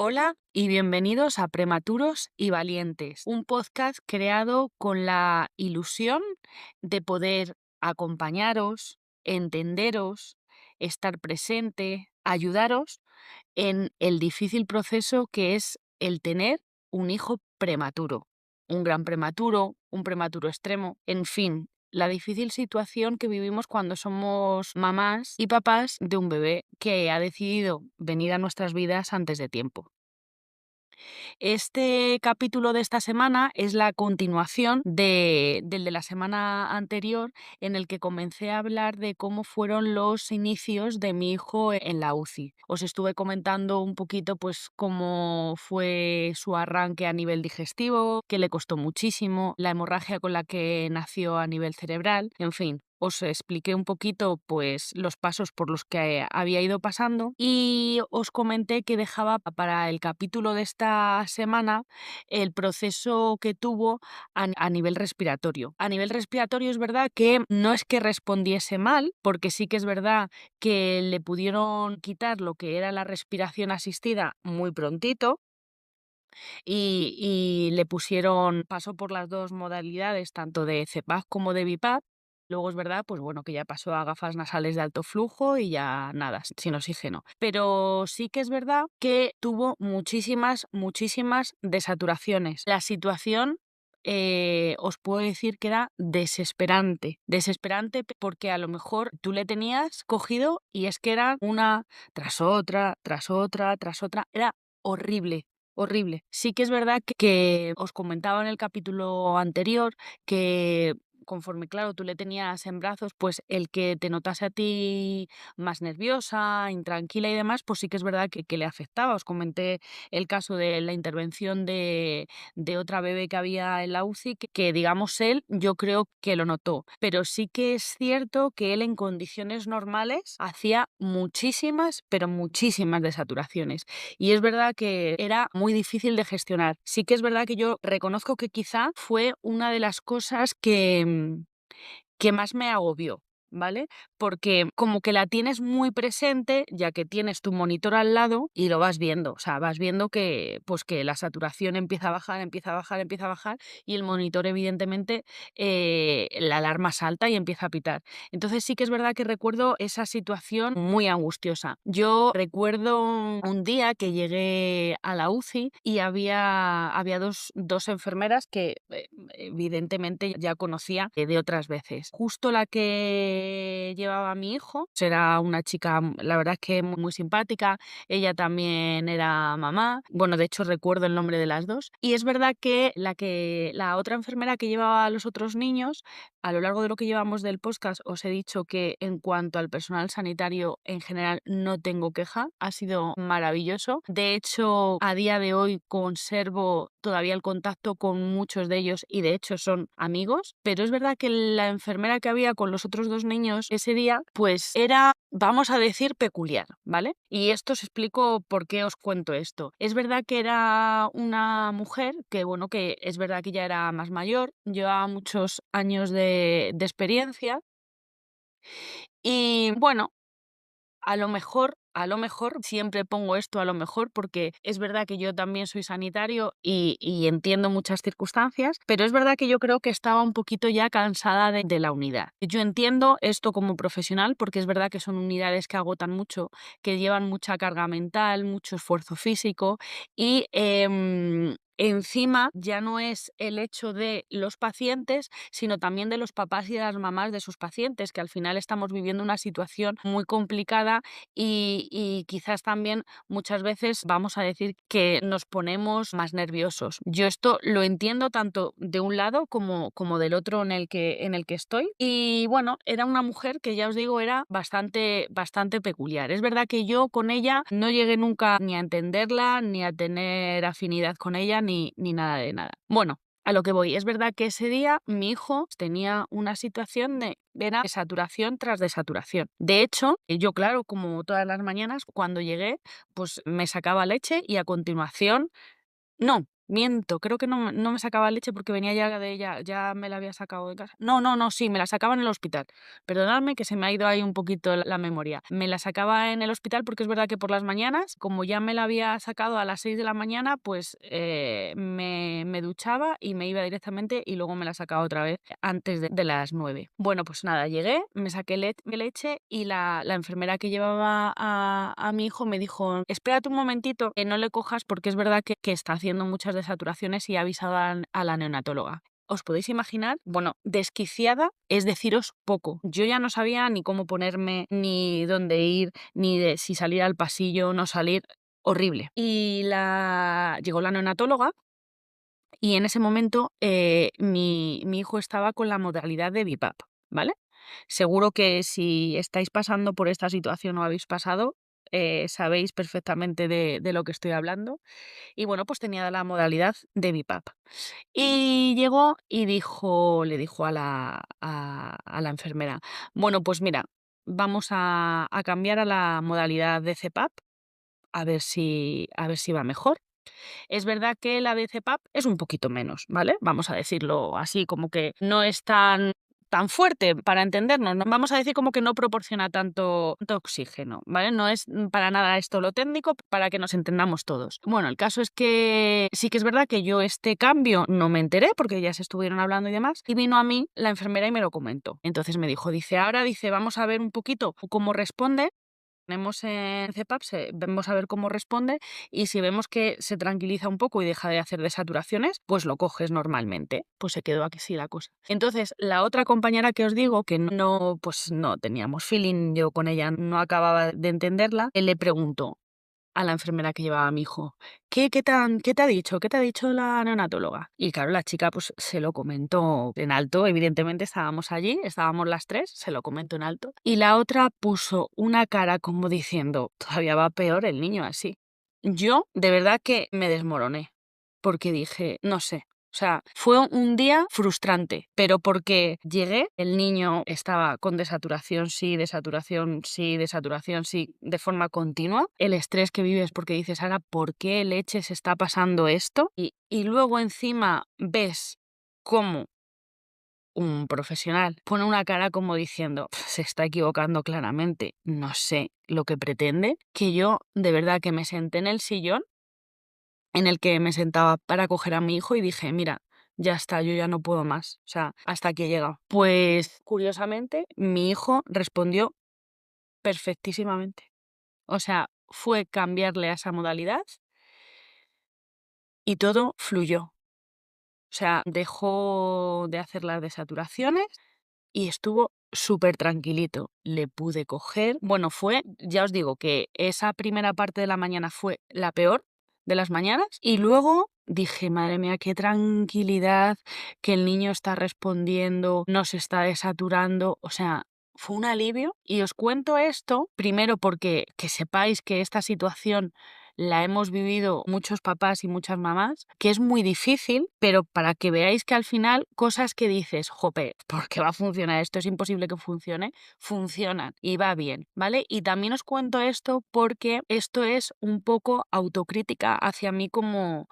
Hola y bienvenidos a Prematuros y Valientes, un podcast creado con la ilusión de poder acompañaros, entenderos, estar presente, ayudaros en el difícil proceso que es el tener un hijo prematuro, un gran prematuro, un prematuro extremo, en fin, la difícil situación que vivimos cuando somos mamás y papás de un bebé que ha decidido venir a nuestras vidas antes de tiempo. Este capítulo de esta semana es la continuación del de la semana anterior, en el que comencé a hablar de cómo fueron los inicios de mi hijo en la UCI. Os estuve comentando un poquito pues cómo fue su arranque a nivel digestivo, que le costó muchísimo, la hemorragia con la que nació a nivel cerebral, en fin. Os expliqué un poquito pues los pasos por los que había ido pasando y os comenté que dejaba para el capítulo de esta semana el proceso que tuvo a nivel respiratorio. A nivel respiratorio es verdad que no es que respondiese mal, porque sí que es verdad que le pudieron quitar lo que era la respiración asistida muy prontito, y le pusieron, pasó por las dos modalidades, tanto de CPAP como de BiPAP. Luego es verdad, pues bueno, que ya pasó a gafas nasales de alto flujo y ya nada, sin oxígeno. Pero sí que es verdad que tuvo muchísimas desaturaciones. La situación, os puedo decir que era desesperante. Desesperante porque a lo mejor tú le tenías cogido y es que era una tras otra, tras otra, tras otra. Era horrible. Horrible. Sí que es verdad que os comentaba en el capítulo anterior que conforme, claro, tú le tenías en brazos, pues el que te notase a ti más nerviosa, intranquila y demás, pues sí que es verdad que le afectaba. Os comenté el caso de la intervención de otra bebé que había en la UCI, que digamos él, yo creo que lo notó. Pero sí que es cierto que él en condiciones normales hacía muchísimas, pero muchísimas desaturaciones. Y es verdad que era muy difícil de gestionar. Sí que es verdad que yo reconozco que quizá fue una de las cosas que más me agobió, ¿vale? Porque como que la tienes muy presente, ya que tienes tu monitor al lado y lo vas viendo, o sea, vas viendo que, pues que la saturación empieza a bajar, empieza a bajar, empieza a bajar y el monitor evidentemente la alarma salta y empieza a pitar. Entonces sí que es verdad que recuerdo esa situación muy angustiosa. Yo recuerdo un día que llegué a la UCI y había dos enfermeras que evidentemente ya conocía de otras veces. Justo la que llevaba a mi hijo, pues era una chica, la verdad es que muy simpática, ella también era mamá, bueno, de hecho recuerdo el nombre de las dos, y es verdad que la otra enfermera que llevaba a los otros niños, a lo largo de lo que llevamos del podcast, os he dicho que en cuanto al personal sanitario en general no tengo queja, ha sido maravilloso. De hecho, a día de hoy conservo todavía el contacto con muchos de ellos y de hecho son amigos, pero es verdad que la enfermera que había con los otros dos niños ese día, pues era, vamos a decir, peculiar, ¿vale? Y esto os explico por qué os cuento esto. Es verdad que era una mujer que, bueno, que es verdad que ya era más mayor, llevaba muchos años de experiencia y, bueno, a lo mejor, siempre pongo esto a lo mejor porque es verdad que yo también soy sanitario y entiendo muchas circunstancias, pero es verdad que yo creo que estaba un poquito ya cansada de la unidad. Yo entiendo esto como profesional porque es verdad que son unidades que agotan mucho, que llevan mucha carga mental, mucho esfuerzo físico y encima ya no es el hecho de los pacientes, sino también de los papás y de las mamás de sus pacientes, que al final estamos viviendo una situación muy complicada y quizás también muchas veces vamos a decir que nos ponemos más nerviosos. Yo esto lo entiendo tanto de un lado como del otro en el que estoy. Y bueno, era una mujer que ya os digo era bastante peculiar. Es verdad que yo con ella no llegué nunca ni a entenderla, ni a tener afinidad con ella, ni nada de nada. Bueno, a lo que voy, es verdad que ese día mi hijo tenía una situación de era desaturación tras desaturación. De hecho, yo claro, como todas las mañanas, cuando llegué, pues me sacaba leche y a continuación no. Miento, creo que no me sacaba leche porque venía ya de ella, ya me la había sacado de casa. No, sí, me la sacaba en el hospital. Perdonadme que se me ha ido ahí un poquito la memoria. Me la sacaba en el hospital porque es verdad que por las mañanas, como ya me la había sacado a las 6 de la mañana, pues me duchaba y me iba directamente y luego me la sacaba otra vez antes de las 9. Bueno, pues nada, llegué, me saqué leche y la enfermera que llevaba a mi hijo me dijo, espérate un momentito, que no le cojas porque es verdad que está haciendo muchas desaturaciones y ha avisado a la neonatóloga. ¿Os podéis imaginar? Bueno, desquiciada es deciros poco. Yo ya no sabía ni cómo ponerme, ni dónde ir, ni de si salir al pasillo, no salir. Horrible. Y llegó la neonatóloga y en ese momento mi hijo estaba con la modalidad de BIPAP, ¿vale? Seguro que si estáis pasando por esta situación o habéis pasado, sabéis perfectamente de lo que estoy hablando. Y bueno, pues tenía la modalidad de BIPAP. Y llegó y le dijo a la enfermera, bueno, pues mira, vamos a cambiar a la modalidad de CPAP, a ver si va mejor. Es verdad que la de CPAP es un poquito menos, ¿vale? Vamos a decirlo así, como que no es tan fuerte para entendernos, ¿no? Vamos a decir como que no proporciona tanto oxígeno, ¿vale? No es para nada esto lo técnico, para que nos entendamos todos. Bueno, el caso es que sí que es verdad que yo este cambio no me enteré porque ya se estuvieron hablando y demás, y vino a mí la enfermera y me lo comentó. Entonces me dijo, ahora vamos a ver un poquito cómo responde. Ponemos en CPAP, vemos a ver cómo responde y si vemos que se tranquiliza un poco y deja de hacer desaturaciones, pues lo coges normalmente. Pues se quedó aquí sí la cosa. Entonces, la otra compañera que os digo, que pues no teníamos feeling, yo con ella no acababa de entenderla, le preguntó a la enfermera que llevaba a mi hijo, ¿qué te ha dicho? ¿Qué te ha dicho la neonatóloga? Y claro, la chica pues se lo comentó en alto, evidentemente estábamos allí, estábamos las tres, se lo comentó en alto. Y la otra puso una cara como diciendo, todavía va peor el niño así. Yo de verdad que me desmoroné, porque dije, no sé. O sea, fue un día frustrante, pero porque llegué, el niño estaba con desaturación, sí, desaturación, sí, desaturación, sí, de forma continua. El estrés que vives porque dices, ahora, ¿por qué leche se está pasando esto? Y luego encima ves cómo un profesional pone una cara como diciendo, se está equivocando claramente, no sé lo que pretende, que yo de verdad que me senté en el sillón en el que me sentaba para coger a mi hijo y dije, mira, ya está, yo ya no puedo más, o sea, hasta aquí he llegado. Pues curiosamente, mi hijo respondió perfectísimamente. O sea, fue cambiarle a esa modalidad y todo fluyó. O sea, dejó de hacer las desaturaciones y estuvo súper tranquilito. Le pude coger. Bueno, ya os digo que esa primera parte de la mañana fue la peor de las mañanas y luego dije, madre mía, qué tranquilidad, que el niño está respondiendo, no se está desaturando. O sea, fue un alivio y os cuento esto primero porque que sepáis que esta situación la hemos vivido muchos papás y muchas mamás, que es muy difícil, pero para que veáis que al final cosas que dices, jope, ¿por qué va a funcionar esto? Es imposible que funcione, funcionan y va bien, ¿vale? Y también os cuento esto porque esto es un poco autocrítica hacia mí como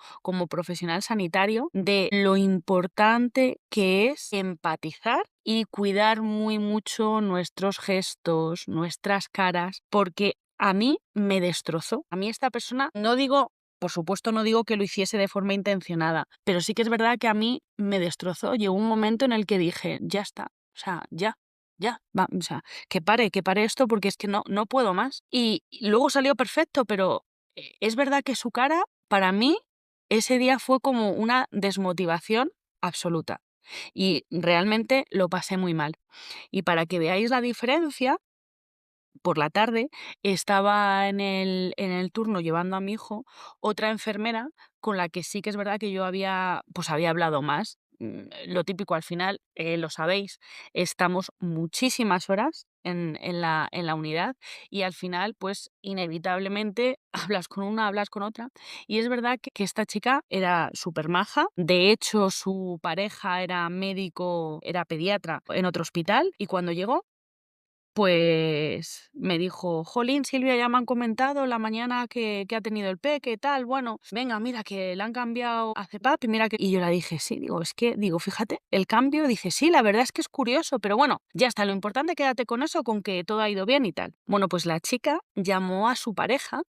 profesional sanitario de lo importante que es empatizar y cuidar muy mucho nuestros gestos, nuestras caras, porque a mí me destrozó. A mí esta persona, no digo, por supuesto no digo que lo hiciese de forma intencionada, pero sí que es verdad que a mí me destrozó. Llegó un momento en el que dije, ya está, o sea, ya, va, o sea, que pare esto porque es que no puedo más. Y luego salió perfecto, pero es verdad que su cara, para mí, ese día fue como una desmotivación absoluta. Y realmente lo pasé muy mal. Y para que veáis la diferencia, por la tarde estaba en el turno llevando a mi hijo otra enfermera con la que sí que es verdad que yo había hablado más. Lo típico al final, lo sabéis, estamos muchísimas horas en la unidad y al final, pues inevitablemente hablas con una, hablas con otra. Y es verdad que esta chica era súper maja. De hecho, su pareja era médico, era pediatra en otro hospital y cuando llegó pues me dijo: "Jolín, Silvia, ya me han comentado la mañana que ha tenido el peque, tal, bueno, venga, mira que le han cambiado a CPAP y mira que". Y yo le dije: "Sí", digo, "es que", digo, "fíjate, el cambio", dice: "Sí, la verdad es que es curioso, pero bueno, ya está, lo importante quédate con eso, con que todo ha ido bien y tal". Bueno, pues la chica llamó a su pareja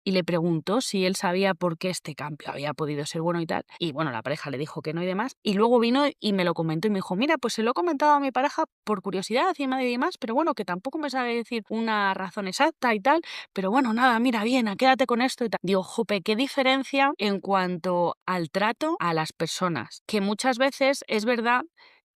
y le preguntó si él sabía por qué este cambio había podido ser bueno y tal. Y bueno, la pareja le dijo que no y demás. Y luego vino y me lo comentó y me dijo: "Mira, pues se lo he comentado a mi pareja por curiosidad y demás, pero bueno, que tampoco me sabe decir una razón exacta y tal. Pero bueno, nada, mira, bien, quédate con esto y tal". Digo, jope, qué diferencia en cuanto al trato a las personas. Que muchas veces es verdad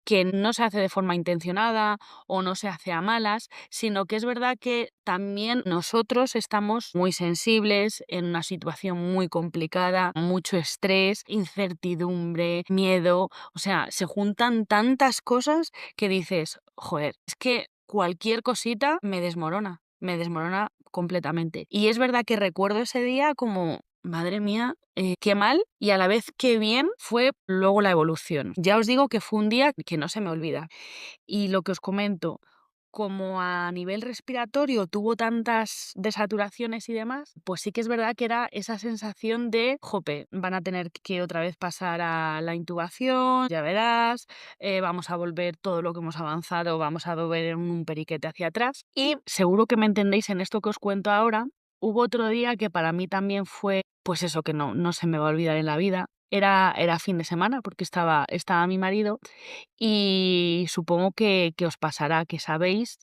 que no se hace de forma intencionada o no se hace a malas, sino que es verdad que también nosotros estamos muy sensibles en una situación muy complicada, mucho estrés, incertidumbre, miedo, o sea, se juntan tantas cosas que dices, joder, es que cualquier cosita me desmorona completamente. Y es verdad que recuerdo ese día como, madre mía, qué mal y a la vez qué bien fue luego la evolución. Ya os digo que fue un día que no se me olvida. Y lo que os comento, como a nivel respiratorio tuvo tantas desaturaciones y demás, pues sí que es verdad que era esa sensación de, jope, van a tener que otra vez pasar a la intubación, ya verás, vamos a volver todo lo que hemos avanzado, vamos a volver en un periquete hacia atrás. Y seguro que me entendéis en esto que os cuento ahora. Hubo otro día que para mí también fue, pues eso, que no se me va a olvidar en la vida. Era fin de semana porque estaba mi marido y supongo que os pasará, que sabéis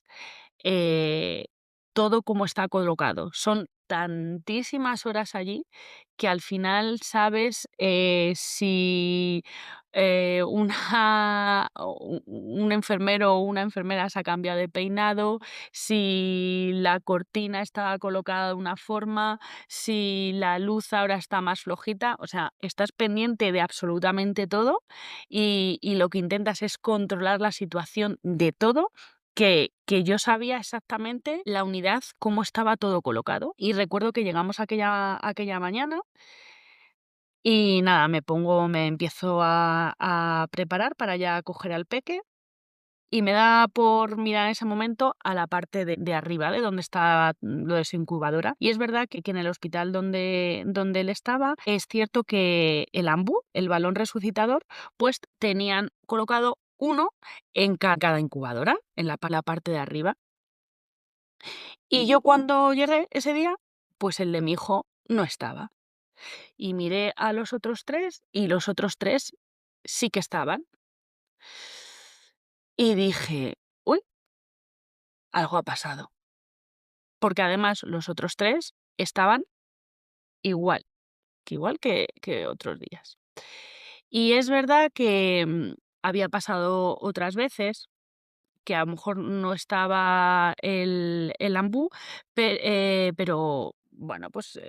eh, todo cómo está colocado. Son tantísimas horas allí que al final sabes si un enfermero o una enfermera se ha cambiado de peinado, si la cortina estaba colocada de una forma, si la luz ahora está más flojita. O sea, estás pendiente de absolutamente todo y lo que intentas es controlar la situación de todo que yo sabía exactamente la unidad, cómo estaba todo colocado. Y recuerdo que llegamos aquella mañana y nada, me empiezo a preparar para ya coger al peque y me da por mirar en ese momento a la parte de arriba, de donde está lo de su incubadora. Y es verdad que en el hospital donde él estaba, es cierto que el AMBU, el balón resucitador, pues tenían colocado uno en cada incubadora, en la parte de arriba. Y yo cuando llegué ese día, pues el de mi hijo no estaba. Y miré a los otros 3 y los otros 3 sí que estaban. Y dije: "Uy, algo ha pasado". Porque además los otros 3 estaban igual, que otros días. Y es verdad que, había pasado otras veces que a lo mejor no estaba el ambú, pero bueno, pues,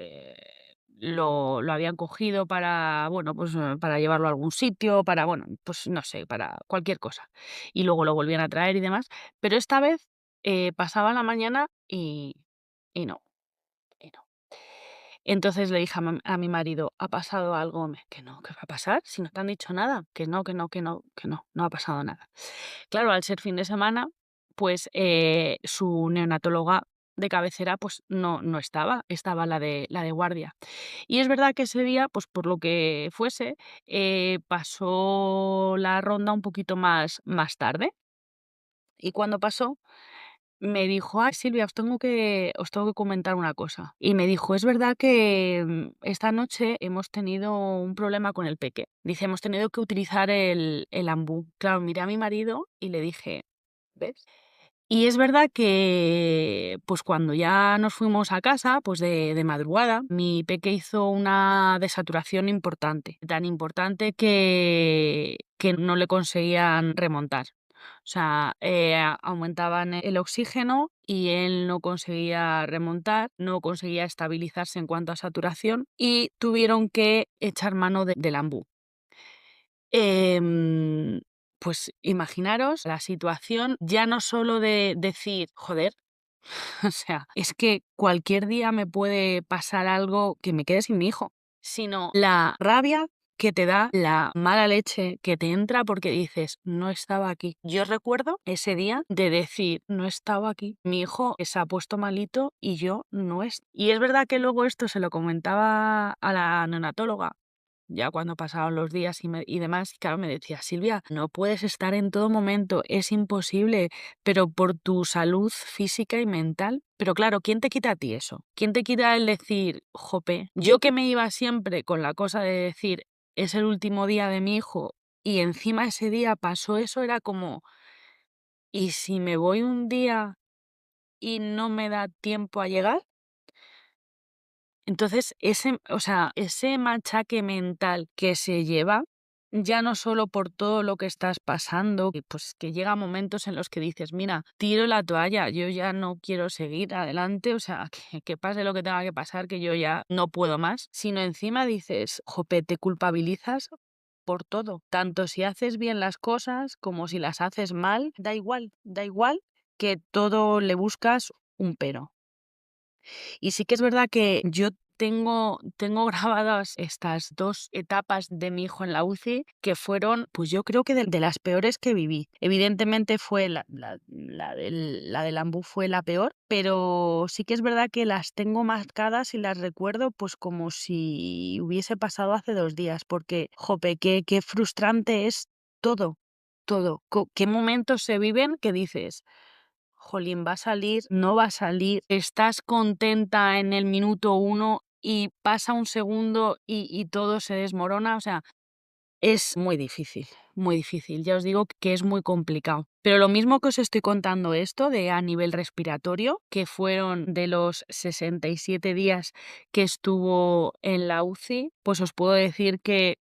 lo habían cogido para, bueno, pues, para llevarlo a algún sitio, para, bueno, pues no sé, para cualquier cosa. Y luego lo volvían a traer y demás, pero esta vez, pasaba la mañana y no, y no. Entonces le dije a mi marido: "¿Ha pasado algo?". "Que no, ¿qué va a pasar? Si no te han dicho nada". "Que no, que no, que no, que no, no ha pasado nada". Claro, al ser fin de semana, pues, su neonatóloga de cabecera, pues, no estaba, estaba la de guardia. Y es verdad que ese día, pues, por lo que fuese, pasó la ronda un poquito más tarde, y cuando pasó me dijo: "Ay, Silvia, os tengo que comentar una cosa". Y me dijo: "Es verdad que, esta noche hemos tenido un problema con el peque". Dice: "Hemos tenido que utilizar el ambú". Claro, miré a mi marido y le dije: "¿Ves?". Y es verdad que, pues, cuando ya nos fuimos a casa, pues, de madrugada, mi peque hizo una desaturación importante, tan importante que no le conseguían remontar. O sea, aumentaban el oxígeno y él no conseguía remontar, no conseguía estabilizarse en cuanto a saturación y tuvieron que echar mano del ambú. Em, pues imaginaros la situación, ya no solo de decir, joder, o sea, es que cualquier día me puede pasar algo que me quede sin mi hijo, sino la rabia que te da la mala leche que te entra porque dices, no estaba aquí. Yo recuerdo ese día de decir, no estaba aquí. Mi hijo se ha puesto malito y yo no es. Y es verdad que luego esto se lo comentaba a la neonatóloga ya cuando pasaban los días y demás, claro, me decía, Silvia, no puedes estar en todo momento, es imposible, pero por tu salud física y mental. Pero claro, ¿quién te quita a ti eso? ¿Quién te quita el decir, jope, yo que me iba siempre con la cosa de decir, es el último día de mi hijo y encima ese día pasó eso, era como, ¿y si me voy un día y no me da tiempo a llegar? Entonces, o sea, ese machaque mental que se lleva, ya no solo por todo lo que estás pasando, pues que llega momentos en los que dices, mira, tiro la toalla, yo ya no quiero seguir adelante, o sea, que pase lo que tenga que pasar, que yo ya no puedo más, sino encima dices, jope, te culpabilizas por todo, tanto si haces bien las cosas como si las haces mal, da igual que todo le buscas un pero. Y sí que es verdad que yo tengo grabadas estas 2 etapas de mi hijo en la UCI que fueron, pues yo creo que de las peores que viví. Evidentemente fue la del Ambú fue la peor, pero sí que es verdad que las tengo marcadas y las recuerdo pues como si hubiese pasado hace 2 días, porque, jope, qué frustrante es todo, todo. Qué momentos se viven que dices jolín, va a salir, no va a salir, estás contenta en el minuto 1 y pasa un segundo y todo se desmorona, o sea, es muy difícil, muy difícil. Ya os digo que es muy complicado. Pero lo mismo que os estoy contando esto de a nivel respiratorio, que fueron de los 67 días que estuvo en la UCI, pues os puedo decir que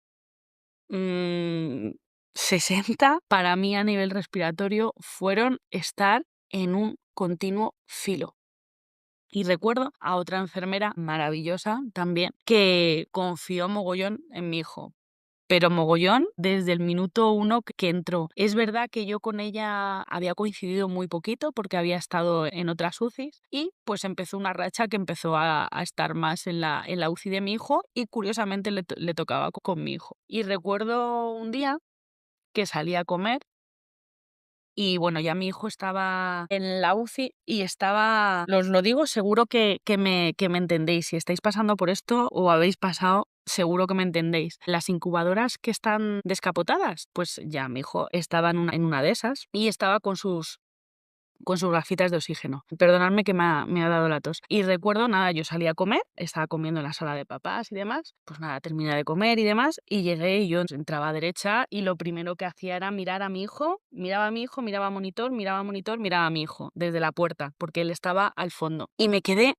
mm, 60 para mí a nivel respiratorio fueron estar en un continuo filo. Y recuerdo a otra enfermera maravillosa también que confió mogollón en mi hijo. Pero mogollón desde el minuto 1 que entró. Es verdad que yo con ella había coincidido muy poquito porque había estado en otras UCIs y pues empezó una racha que empezó a estar más en la UCI de mi hijo y curiosamente le tocaba con mi hijo. Y recuerdo un día que salí a comer y bueno, ya mi hijo estaba en la UCI y estaba, os lo digo, seguro que me entendéis. Si estáis pasando por esto o habéis pasado, seguro que me entendéis. Las incubadoras que están descapotadas, pues ya mi hijo estaba en una de esas y estaba con sus gafitas de oxígeno. Perdonadme que me ha dado la tos. Y recuerdo, nada, yo salí a comer, estaba comiendo en la sala de papás y demás, pues nada, terminé de comer y demás, y llegué y yo entraba a derecha y lo primero que hacía era mirar a mi hijo, miraba a mi hijo, miraba monitor, miraba monitor, miraba a mi hijo desde la puerta, porque él estaba al fondo. Y me quedé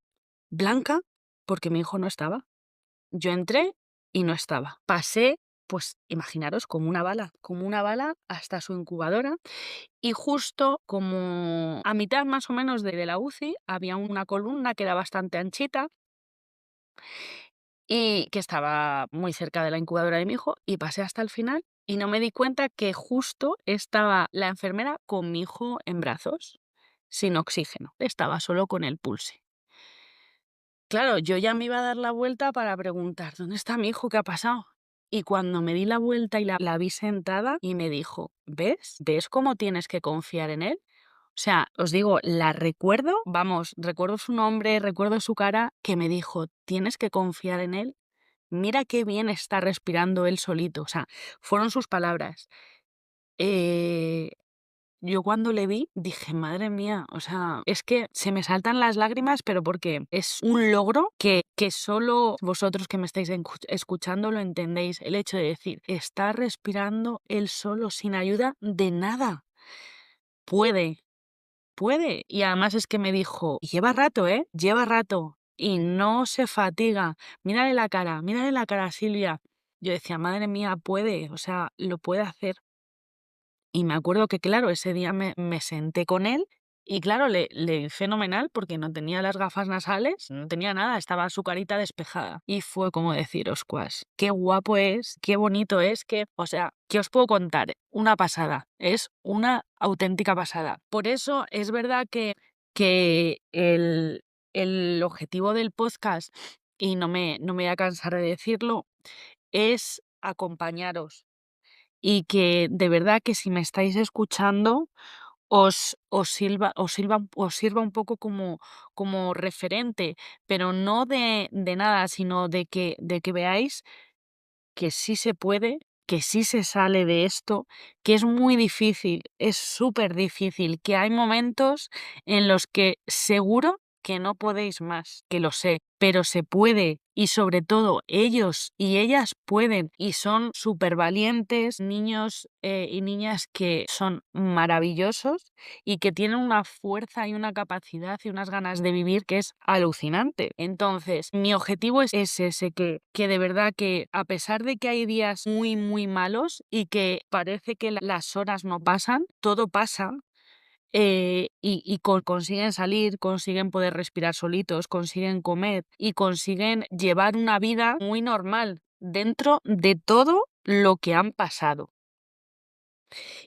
blanca porque mi hijo no estaba. Yo entré y no estaba. Pasé, pues imaginaros, como una bala hasta su incubadora y justo como a mitad más o menos de la UCI había una columna que era bastante anchita y que estaba muy cerca de la incubadora de mi hijo y pasé hasta el final y no me di cuenta que justo estaba la enfermera con mi hijo en brazos, sin oxígeno, estaba solo con el pulse. Claro, yo ya me iba a dar la vuelta para preguntar, ¿dónde está mi hijo? ¿Qué ha pasado? Y cuando me di la vuelta y la vi sentada y me dijo, ¿ves? ¿Ves cómo tienes que confiar en él? O sea, os digo, la recuerdo, vamos, recuerdo su nombre, recuerdo su cara, que me dijo, tienes que confiar en él. Mira qué bien está respirando él solito. O sea, fueron sus palabras. Eh, yo cuando le vi dije, madre mía, o sea, es que se me saltan las lágrimas, pero porque es un logro que solo vosotros que me estáis escuchando lo entendéis. El hecho de decir, está respirando él solo, sin ayuda de nada. Puede, puede. Y además es que me dijo, y lleva rato, ¿eh? Lleva rato. Y no se fatiga. Mírale la cara, Silvia. Yo decía, madre mía, puede, o sea, lo puede hacer. Y me acuerdo que, claro, ese día me senté con él y, claro, le fenomenal porque no tenía las gafas nasales, no tenía nada, estaba su carita despejada. Y fue como decir, oscuas, qué guapo es, qué bonito es, o sea, ¿qué os puedo contar? Una pasada, es una auténtica pasada. Por eso es verdad que el objetivo del podcast, y no me voy a cansar de decirlo, es acompañaros y que de verdad que si me estáis escuchando os sirva un poco como referente, pero no de nada, sino de que veáis que sí se puede, que sí se sale de esto, que es muy difícil, es súper difícil, que hay momentos en los que seguro que no podéis más, que lo sé, pero se puede y sobre todo ellos y ellas pueden y son súper valientes, niños y niñas que son maravillosos y que tienen una fuerza y una capacidad y unas ganas de vivir que es alucinante. Entonces, mi objetivo es ese, que de verdad que a pesar de que hay días muy, muy malos y que parece que las horas no pasan, todo pasa. Consiguen salir, consiguen poder respirar solitos, consiguen comer y consiguen llevar una vida muy normal dentro de todo lo que han pasado.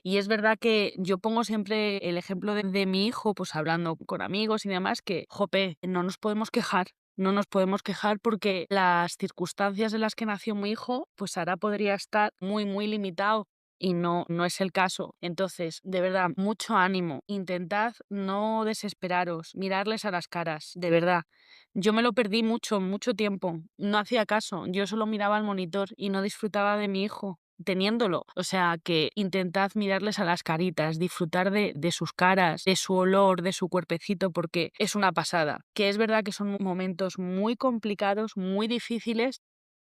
Y es verdad que yo pongo siempre el ejemplo de mi hijo, pues hablando con amigos y demás, que, jope, no nos podemos quejar. No nos podemos quejar porque las circunstancias en las que nació mi hijo, pues ahora podría estar muy, muy limitado y no es el caso. Entonces, de verdad, mucho ánimo. Intentad no desesperaros, mirarles a las caras, de verdad. Yo me lo perdí mucho, mucho tiempo. No hacía caso. Yo solo miraba al monitor y no disfrutaba de mi hijo teniéndolo. O sea, que intentad mirarles a las caritas, disfrutar de sus caras, de su olor, de su cuerpecito, porque es una pasada. Que es verdad que son momentos muy complicados, muy difíciles,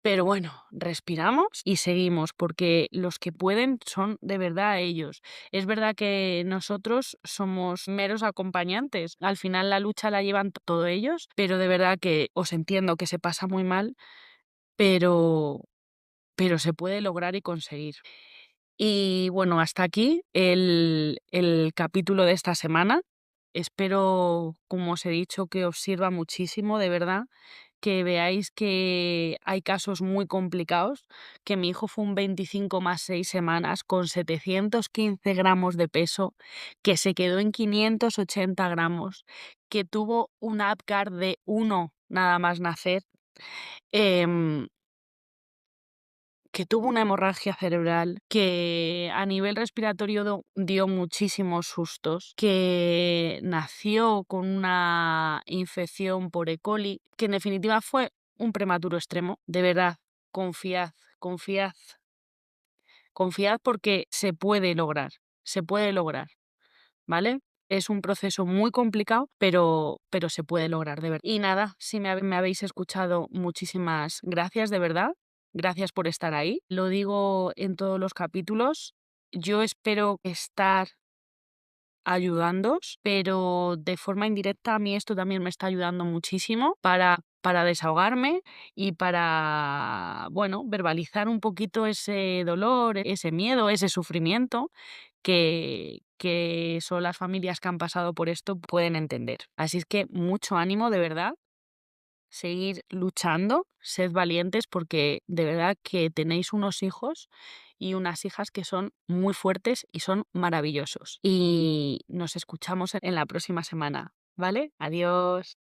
pero bueno, respiramos y seguimos, porque los que pueden son de verdad ellos. Es verdad que nosotros somos meros acompañantes. Al final la lucha la llevan todos ellos, pero de verdad que os entiendo que se pasa muy mal, pero se puede lograr y conseguir. Y bueno, hasta aquí el capítulo de esta semana. Espero, como os he dicho, que os sirva muchísimo, de verdad, que veáis que hay casos muy complicados, que mi hijo fue un 25 más 6 semanas con 715 gramos de peso, que se quedó en 580 gramos, que tuvo un APGAR de 1 nada más nacer, em, que tuvo una hemorragia cerebral, que a nivel respiratorio dio muchísimos sustos, que nació con una infección por E. coli, que en definitiva fue un prematuro extremo. De verdad, confiad, confiad, confiad porque se puede lograr. ¿Vale? Es un proceso muy complicado, pero se puede lograr, de verdad. Y nada, si me habéis escuchado, muchísimas gracias, de verdad. Gracias por estar ahí. Lo digo en todos los capítulos. Yo espero estar ayudándoos, pero de forma indirecta a mí esto también me está ayudando muchísimo para desahogarme y para, bueno, verbalizar un poquito ese dolor, ese miedo, ese sufrimiento que solo las familias que han pasado por esto pueden entender. Así es que mucho ánimo, de verdad, seguir luchando, sed valientes porque de verdad que tenéis unos hijos y unas hijas que son muy fuertes y son maravillosos. Y nos escuchamos en la próxima semana, ¿vale? Adiós.